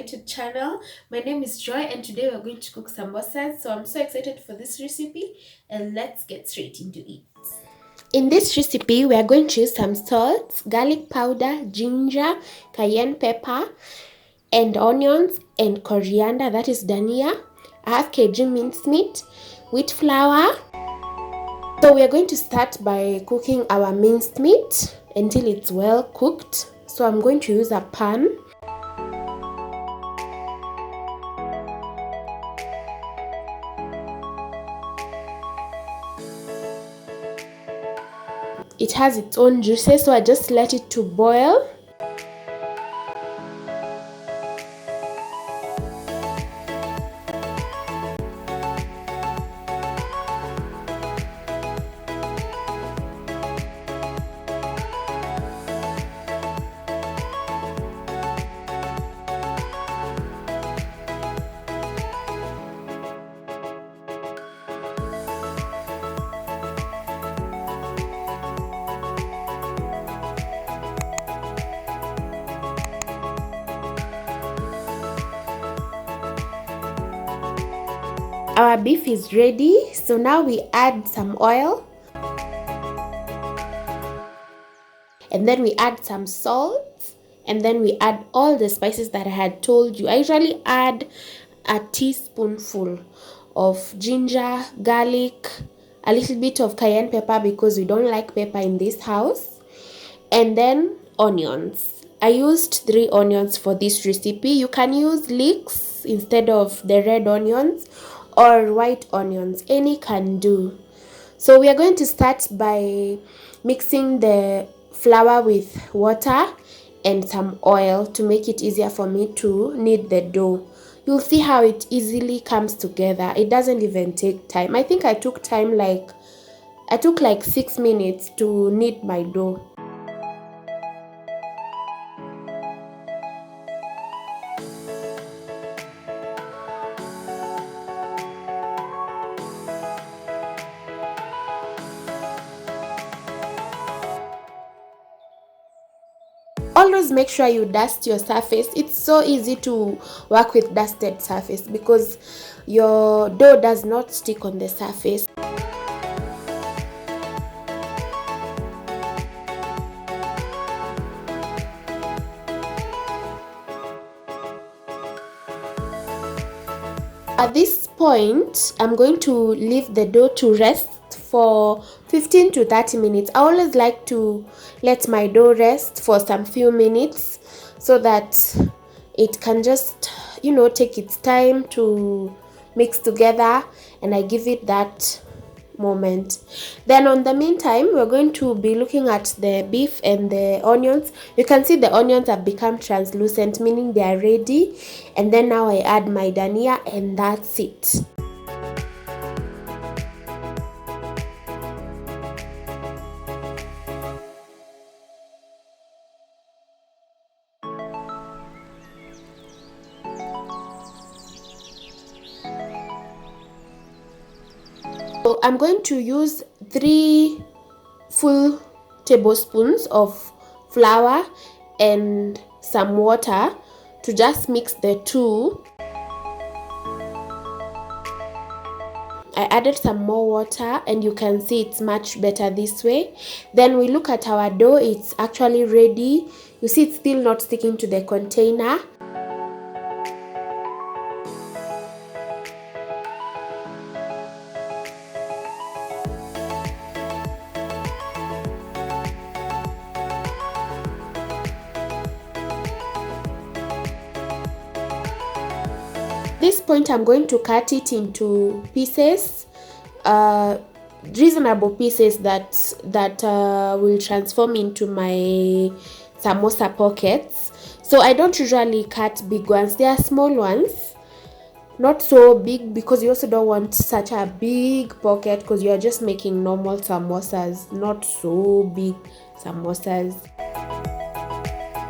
YouTube channel. My name is Joy and today we're going to cook samosas. So I'm so excited for this recipe and let's get straight into it. In this recipe, we are going to use some salt, garlic powder, ginger, cayenne pepper, and onions and coriander, that is dhania, a half kg minced meat, wheat flour. So we are going to start by cooking our minced meat until it's well cooked. So I'm going to use a pan. It has its own juices, so I just let it to boil. Our beef is ready, so now we add some oil and then we add some salt and then we add all the spices that I had told you. I usually add a teaspoonful of ginger, garlic, a little bit of cayenne pepper because we don't like pepper in this house, and then onions. I used 3 onions for this recipe. You can use leeks instead of the red onions or white onions, any can do. So we are going to start by mixing the flour with water and some oil to make it easier for me to knead the dough. You'll see how it easily comes together. It doesn't even take time. I think I took like 6 minutes to knead my dough. Always make sure you dust your surface. It's so easy to work with dusted surface because your dough does not stick on the surface. At this point, I'm going to leave the dough to rest for 15 to 30 minutes. I always like to let my dough rest for some few minutes so that it can just, take its time to mix together, and I give it that moment. Then on the meantime, we're going to be looking at the beef and the onions. You can see the onions have become translucent, meaning they are ready. And then now I add my dhania and that's it. So I'm going to use 3 full tablespoons of flour and some water to just mix the two. I added some more water and you can see it's much better this way. Then we look at our dough. It's actually ready. You see it's still not sticking to the container. At this point, I'm going to cut it into pieces, reasonable pieces that will transform into my samosa pockets. So I don't usually cut big ones. They are small ones, not so big because you also don't want such a big pocket because you are just making normal samosas, not so big samosas.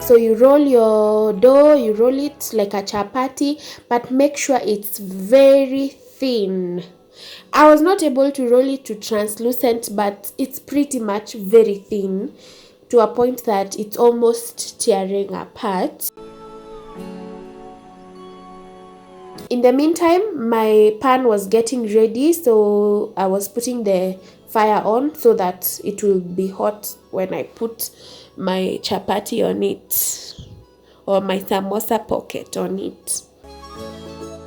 So you roll your dough, you roll it like a chapati, but make sure it's very thin. I was not able to roll it to translucent, but it's pretty much very thin to a point that it's almost tearing apart. In the meantime, my pan was getting ready, so I was putting the fire on so that it will be hot when I put my chapati on it, or my samosa pocket on it.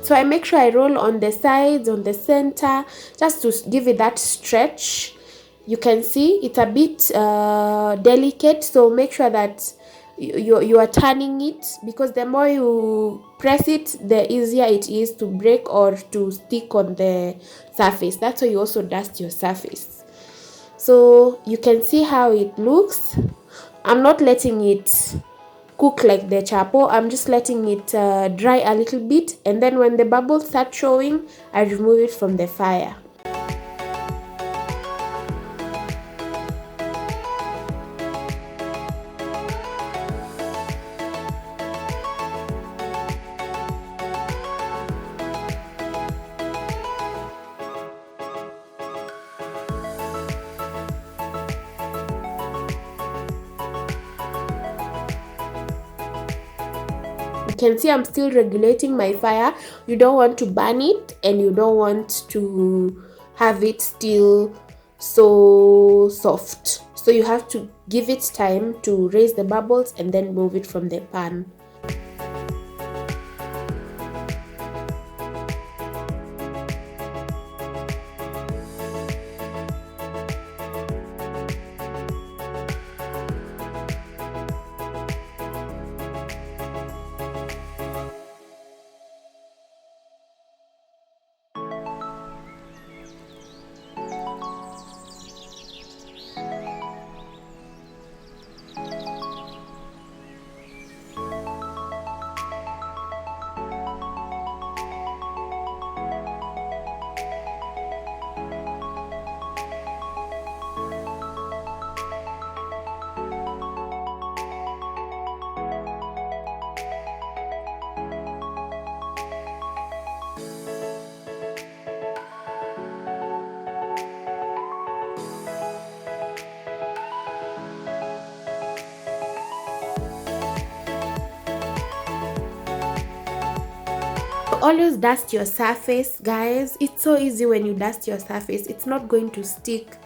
So I make sure I roll on the sides, on the center, just to give it that stretch. You can see it's a bit delicate, so make sure that you are turning it, because the more you press it, the easier it is to break or to stick on the surface. That's why you also dust your surface. So you can see how it looks. I'm not letting it cook like the chapo. I'm just letting it dry a little bit, and then when the bubbles start showing, I remove it from the fire. You can see I'm still regulating my fire. You don't want to burn it, and you don't want to have it still so soft. So you have to give it time to raise the bubbles and then move it from the pan. Always dust your surface, guys. It's so easy when you dust your surface. It's not going to stick,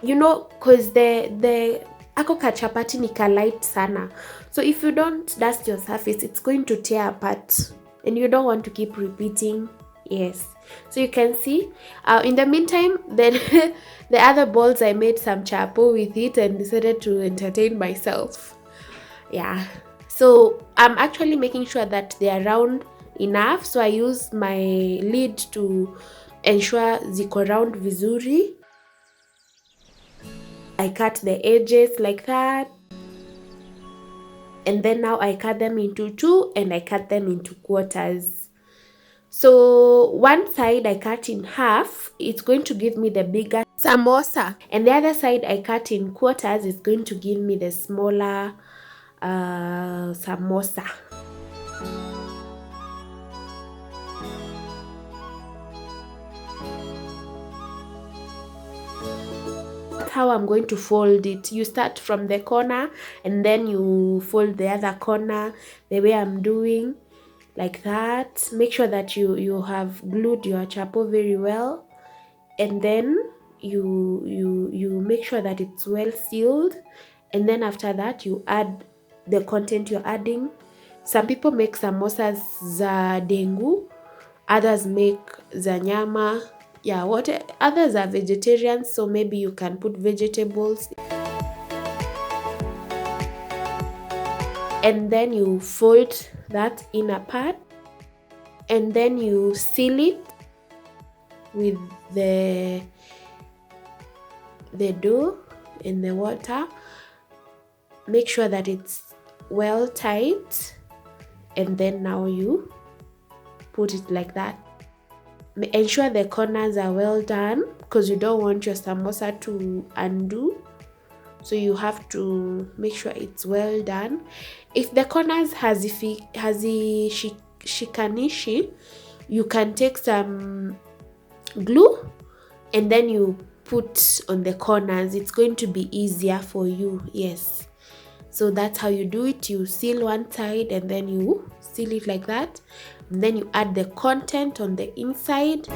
because the ako ka chapati ni ka light sana. So if you don't dust your surface, it's going to tear apart, and you don't want to keep repeating. Yes, so you can see in the meantime, then the other balls, I made some chapo with it and decided to entertain myself. Yeah, so I'm actually making sure that they are round enough, so I use my lid to ensure ziko round vizuri. I cut the edges like that, and then now I cut them into two, and I cut them into quarters. So one side I cut in half, it's going to give me the bigger samosa, and the other side I cut in quarters is going to give me the smaller samosa. How I'm going to fold it. You start from the corner and then you fold the other corner the way I'm doing, like that. Make sure that you have glued your chapo very well, and then you make sure that it's well sealed, and then after that you add the content you're adding. Some people make samosas za dengu, others make za nyama. Yeah, others are vegetarians, so maybe you can put vegetables. And then you fold that inner part, and then you seal it with the dough in the water. Make sure that it's well tight, and then now you put it like that. Ensure the corners are well done, because you don't want your samosa to undo, so you have to make sure it's well done. If the corners shikanishi, you can take some glue and then you put on the corners. It's going to be easier for you. Yes, So that's how you do it. You seal one side and then you seal it like that, and then you add the content on the inside.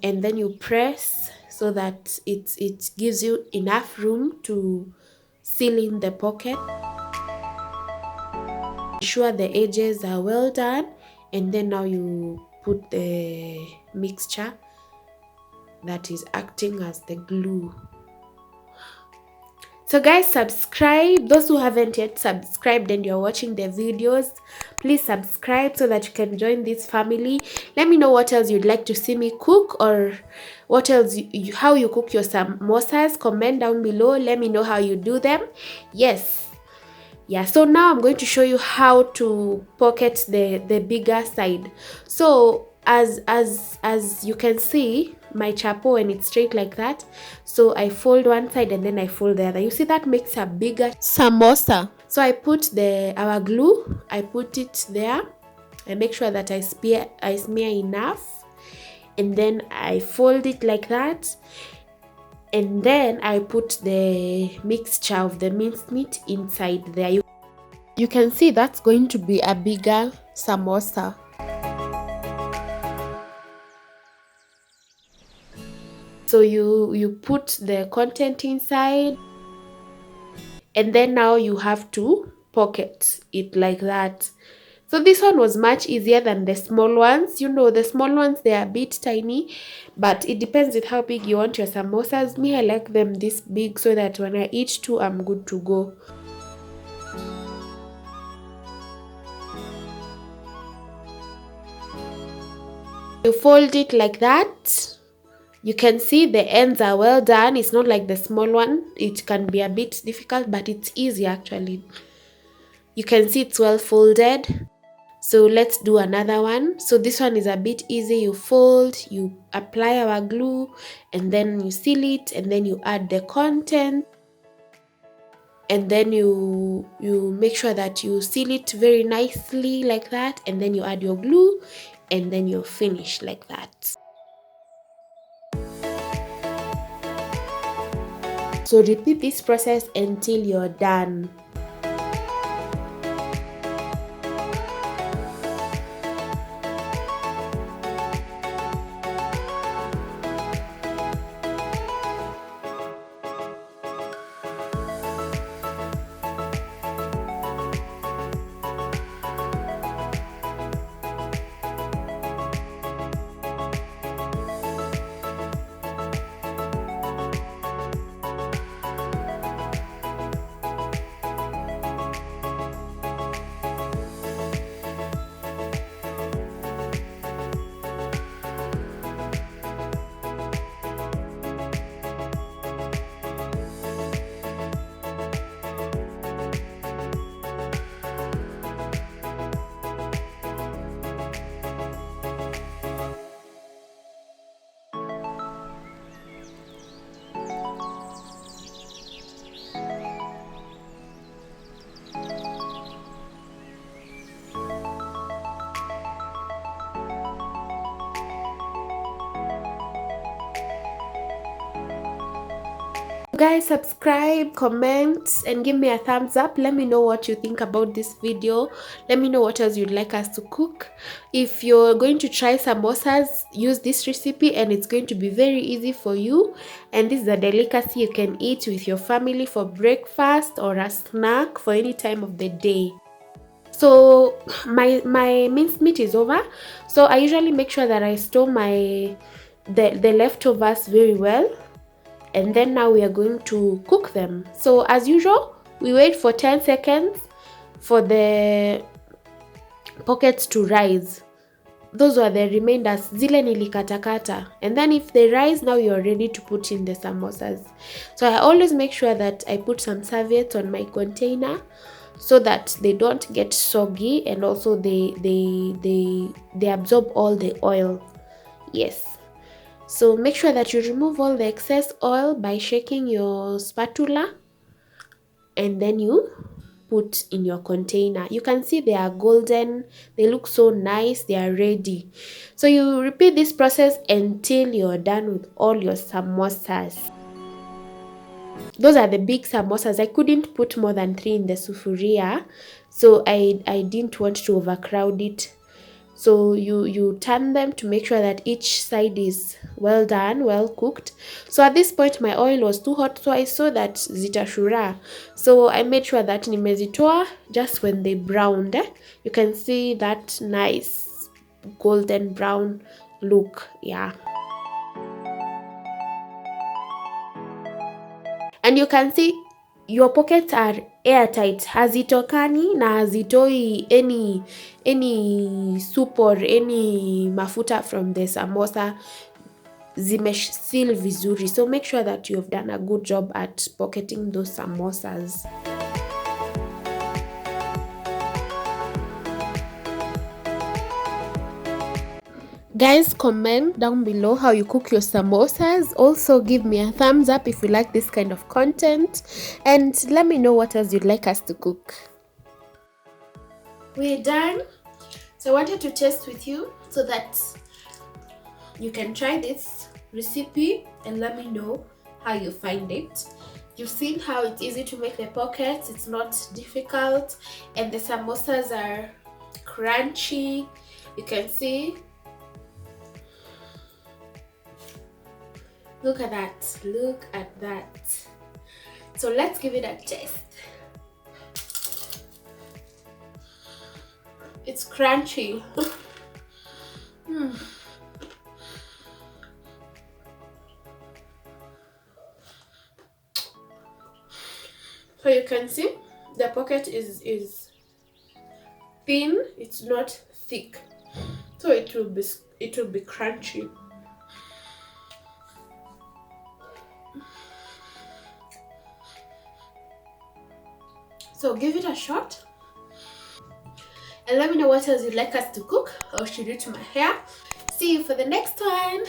And then you press so that it gives you enough room to seal in the pocket. Ensure the edges are well done, and then now you put the mixture that is acting as the glue. So guys, subscribe. Those who haven't yet subscribed and you're watching the videos, please subscribe so that you can join this family. Let me know what else you'd like to see me cook, or what else how you cook your samosas. Comment down below. Let me know how you do them. Yes. Yeah, so now I'm going to show you how to pocket the bigger side. So as you can see, my chapo, when it's straight like that, so I fold one side and then I fold the other. You see, that makes a bigger samosa. So I put our glue, I put it there. I make sure that I smear enough, and then I fold it like that. And then I put the mixture of the minced meat inside there. You can see that's going to be a bigger samosa. So you put the content inside, and then now you have to pocket it like that. So this one was much easier than the small ones. You know, the small ones, they are a bit tiny, but it depends with how big you want your samosas. Me, I like them this big so that when I eat two, I'm good to go. You fold it like that. You can see the ends are well done. It's not like the small one. It can be a bit difficult, but it's easy actually. You can see it's well folded. So let's do another one. So this one is a bit easy. You fold, you apply our glue, and then you seal it, and then you add the content, and then you make sure that you seal it very nicely like that, and then you add your glue, and then you finish like that. So repeat this process until you're done. Guys, subscribe, comment, and give me a thumbs up. Let me know what you think about this video. Let me know what else you'd like us to cook. If you're going to try samosas, use this recipe, and it's going to be very easy for you. And this is a delicacy you can eat with your family for breakfast or a snack for any time of the day. So my minced meat is over. So I usually make sure that I store the leftovers very well. And then now we are going to cook them. So as usual, we wait for 10 seconds for the pockets to rise. Those were the remainders, zile nilikatakata. And then if they rise, now you're ready to put in the samosas. So I always make sure that I put some serviettes on my container so that they don't get soggy, and also they absorb all the oil. Yes. So make sure that you remove all the excess oil by shaking your spatula, and then you put in your container. You can see they are golden, they look so nice, they are ready. So you repeat this process until you're done with all your samosas. Those are the big samosas. I couldn't put more than 3 in the sufuria, so I didn't want to overcrowd it. So you turn them to make sure that each side is well done, well cooked. So at this point my oil was too hot, so I saw that zitashura, so I made sure that nimezitoa just when they browned. You can see that nice golden brown look. Yeah, and you can see your pockets are airtight, hazitokani na hazitoi any soup or any mafuta from the samosa. Zimeseal vizuri, so make sure that you have done a good job at pocketing those samosas. Guys, comment down below how you cook your samosas. Also give me a thumbs up if you like this kind of content, and let me know what else you'd like us to cook. We're done, so I wanted to test with you so that you can try this recipe and let me know how you find it. You've seen how it's easy to make the pockets, it's not difficult, and the samosas are crunchy. You can see, look at that, look at that. So let's give it a taste. It's crunchy. So you can see the pocket is thin, it's not thick, so it will be crunchy. So give it a shot and let me know what else you'd like us to cook or should do to my hair. See you for the next one.